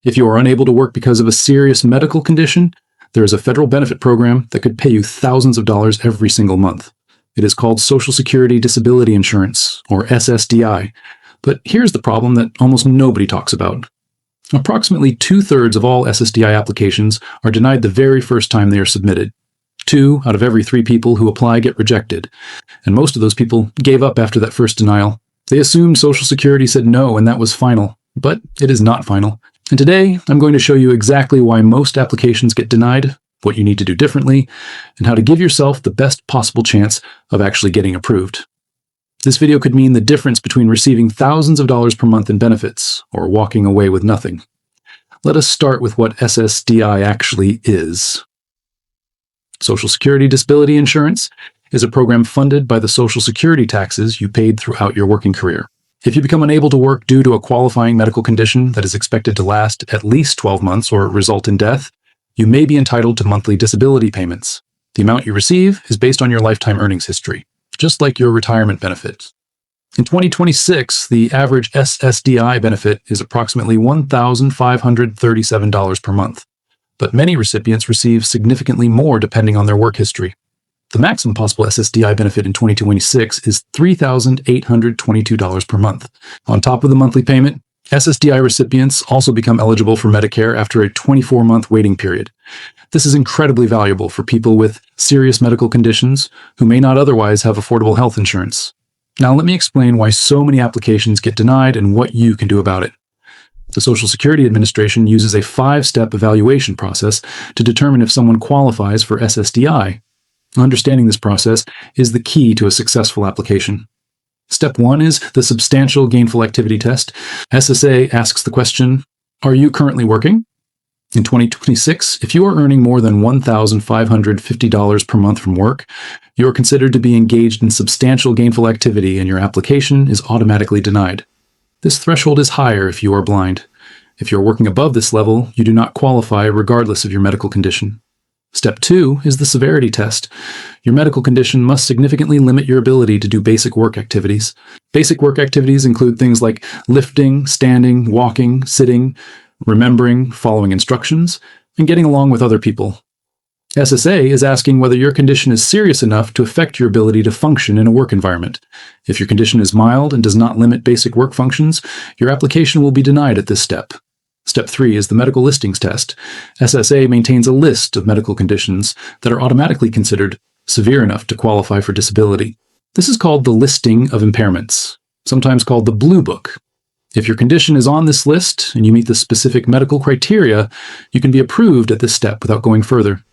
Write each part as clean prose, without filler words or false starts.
If you are unable to work because of a serious medical condition, there is a federal benefit program that could pay you thousands of dollars every single month. It is called Social Security Disability Insurance, or SSDI. But here's the problem that almost nobody talks about. Approximately 2/3 of all SSDI applications are denied the very first time they are submitted. 2 out of every 3 people who apply get rejected, and most of those people gave up after that first denial. They assumed Social Security said no and that was final, but it is not final. And today, I'm going to show you exactly why most applications get denied, what you need to do differently, and how to give yourself the best possible chance of actually getting approved. This video could mean the difference between receiving thousands of dollars per month in benefits or walking away with nothing. Let us start with what SSDI actually is. Social Security Disability Insurance is a program funded by the Social Security taxes you paid throughout your working career. If you become unable to work due to a qualifying medical condition that is expected to last at least 12 months or result in death, you may be entitled to monthly disability payments. The amount you receive is based on your lifetime earnings history, just like your retirement benefit. In 2026, the average SSDI benefit is approximately $1,537 per month, but many recipients receive significantly more depending on their work history. The maximum possible SSDI benefit in 2026 is $3,822 per month. On top of the monthly payment, SSDI recipients also become eligible for Medicare after a 24-month waiting period. This is incredibly valuable for people with serious medical conditions who may not otherwise have affordable health insurance. Now let me explain why so many applications get denied and what you can do about it. The Social Security Administration uses a 5-step evaluation process to determine if someone qualifies for SSDI. Understanding this process is the key to a successful application. Step 1 is the Substantial Gainful Activity Test. SSA asks the question, are you currently working? In 2026, if you are earning more than $1,550 per month from work, you are considered to be engaged in substantial gainful activity and your application is automatically denied. This threshold is higher if you are blind. If you are working above this level, you do not qualify regardless of your medical condition. Step 2 is the severity test. Your medical condition must significantly limit your ability to do basic work activities. Basic work activities include things like lifting, standing, walking, sitting, remembering, following instructions, and getting along with other people. SSA is asking whether your condition is serious enough to affect your ability to function in a work environment. If your condition is mild and does not limit basic work functions, your application will be denied at this step. Step 3 is the medical listings test. SSA maintains a list of medical conditions that are automatically considered severe enough to qualify for disability. This is called the listing of impairments, sometimes called the Blue Book. If your condition is on this list and you meet the specific medical criteria, you can be approved at this step without going further.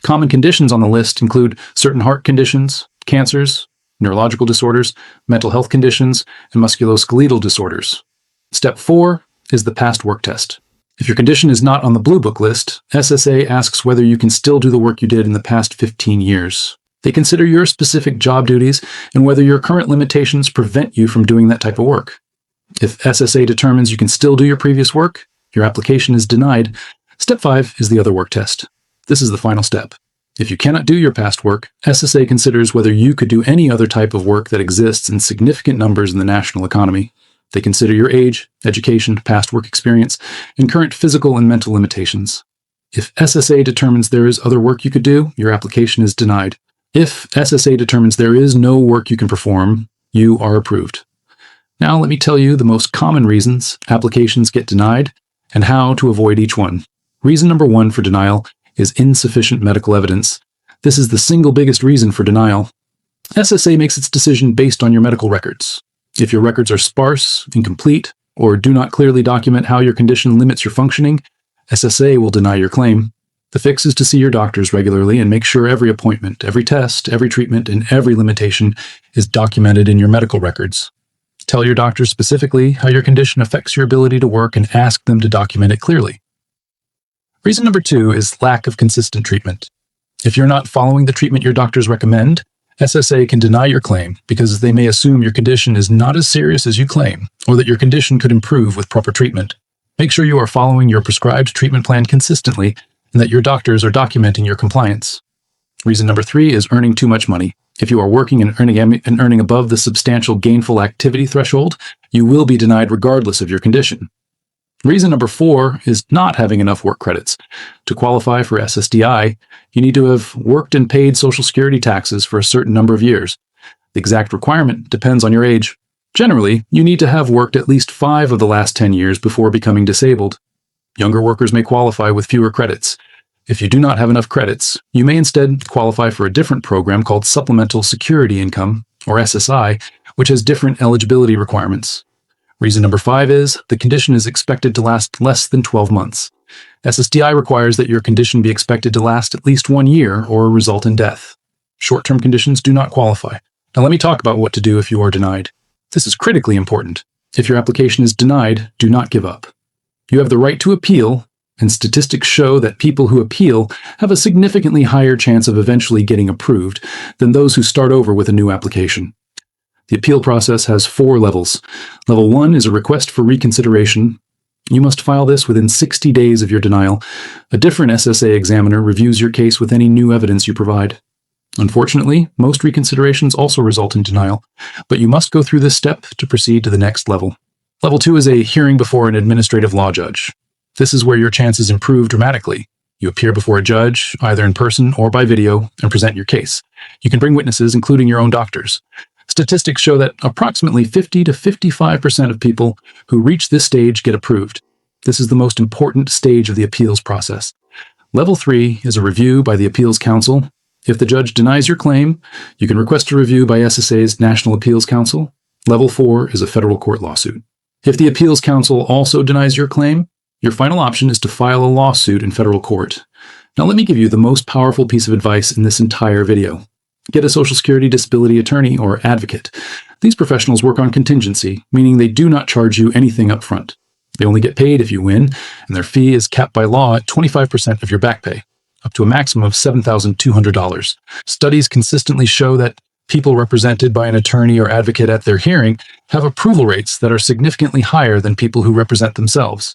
Common conditions on the list include certain heart conditions, cancers, neurological disorders, mental health conditions, and musculoskeletal disorders. Step 4 is the past work test. If your condition is not on the Blue Book list, SSA asks whether you can still do the work you did in the past 15 years. They consider your specific job duties and whether your current limitations prevent you from doing that type of work. If SSA determines you can still do your previous work, your application is denied. Step 5 is the other work test. This is the final step. If you cannot do your past work, SSA considers whether you could do any other type of work that exists in significant numbers in the national economy. They consider your age, education, past work experience, and current physical and mental limitations. If SSA determines there is other work you could do, your application is denied. If SSA determines there is no work you can perform, you are approved. Now let me tell you the most common reasons applications get denied and how to avoid each one. Reason number 1 for denial is insufficient medical evidence. This is the single biggest reason for denial. SSA makes its decision based on your medical records. If your records are sparse, incomplete, or do not clearly document how your condition limits your functioning, SSA will deny your claim. The fix is to see your doctors regularly and make sure every appointment, every test, every treatment, and every limitation is documented in your medical records. Tell your doctor specifically how your condition affects your ability to work and ask them to document it clearly. Reason number 2 is lack of consistent treatment. If you're not following the treatment your doctors recommend, SSA can deny your claim because they may assume your condition is not as serious as you claim, or that your condition could improve with proper treatment. Make sure you are following your prescribed treatment plan consistently and that your doctors are documenting your compliance. Reason number 3 is earning too much money. If you are working and earning above the substantial gainful activity threshold, you will be denied regardless of your condition. Reason number 4 is not having enough work credits. To qualify for SSDI, you need to have worked and paid Social Security taxes for a certain number of years. The exact requirement depends on your age. Generally, you need to have worked at least 5 of the last 10 years before becoming disabled. Younger workers may qualify with fewer credits. If you do not have enough credits, you may instead qualify for a different program called Supplemental Security Income, or SSI, which has different eligibility requirements. Reason number 5 is the condition is expected to last less than 12 months. SSDI requires that your condition be expected to last at least 1 year or result in death. Short-term conditions do not qualify. Now let me talk about what to do if you are denied. This is critically important. If your application is denied, do not give up. You have the right to appeal, and statistics show that people who appeal have a significantly higher chance of eventually getting approved than those who start over with a new application. The appeal process has 4 levels. Level 1 is a request for reconsideration. You must file this within 60 days of your denial. A different SSA examiner reviews your case with any new evidence you provide. Unfortunately, most reconsiderations also result in denial, but you must go through this step to proceed to the next level. Level 2 is a hearing before an administrative law judge. This is where your chances improve dramatically. You appear before a judge, either in person or by video, and present your case. You can bring witnesses, including your own doctors. Statistics show that approximately 50 to 55% of people who reach this stage get approved. This is the most important stage of the appeals process. Level 3 is a review by the Appeals Council. If the judge denies your claim, you can request a review by SSA's National Appeals Council. Level 4 is a federal court lawsuit. If the Appeals Council also denies your claim, your final option is to file a lawsuit in federal court. Now let me give you the most powerful piece of advice in this entire video. Get a Social Security disability attorney or advocate. These professionals work on contingency, meaning they do not charge you anything up front. They only get paid if you win, and their fee is capped by law at 25% of your back pay, up to a maximum of $7,200. Studies consistently show that people represented by an attorney or advocate at their hearing have approval rates that are significantly higher than people who represent themselves.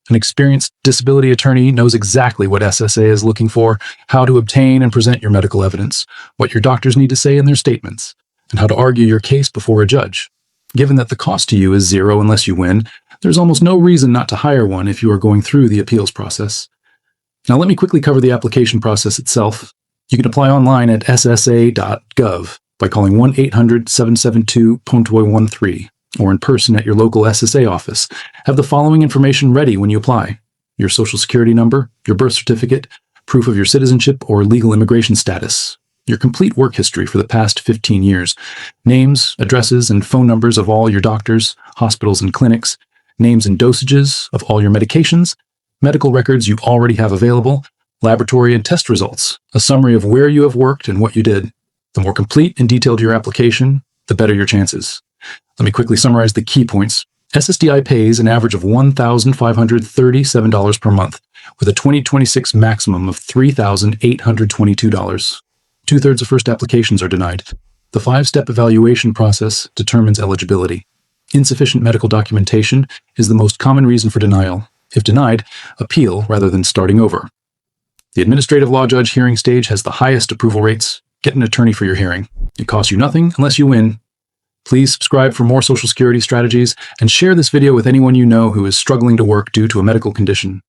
An experienced disability attorney knows exactly what SSA is looking for, how to obtain and present your medical evidence, what your doctors need to say in their statements, and how to argue your case before a judge. Given that the cost to you is zero unless you win, there's almost no reason not to hire one if you are going through the appeals process. Now let me quickly cover the application process itself. You can apply online at ssa.gov by calling 1-800-772-PONTOY13 or in person at your local SSA office. Have the following information ready when you apply: your Social Security number, your birth certificate, proof of your citizenship or legal immigration status, your complete work history for the past 15 years, names, addresses, and phone numbers of all your doctors, hospitals, and clinics, names and dosages of all your medications, medical records you already have available, laboratory and test results, a summary of where you have worked and what you did. The more complete and detailed your application, the better your chances. Let me quickly summarize the key points. SSDI pays an average of $1,537 per month, with a 2026 maximum of $3,822. 2/3 of first applications are denied. The 5-step evaluation process determines eligibility. Insufficient medical documentation is the most common reason for denial. If denied, appeal rather than starting over. The administrative law judge hearing stage has the highest approval rates. Get an attorney for your hearing. It costs you nothing unless you win. Please subscribe for more Social Security strategies and share this video with anyone you know who is struggling to work due to a medical condition.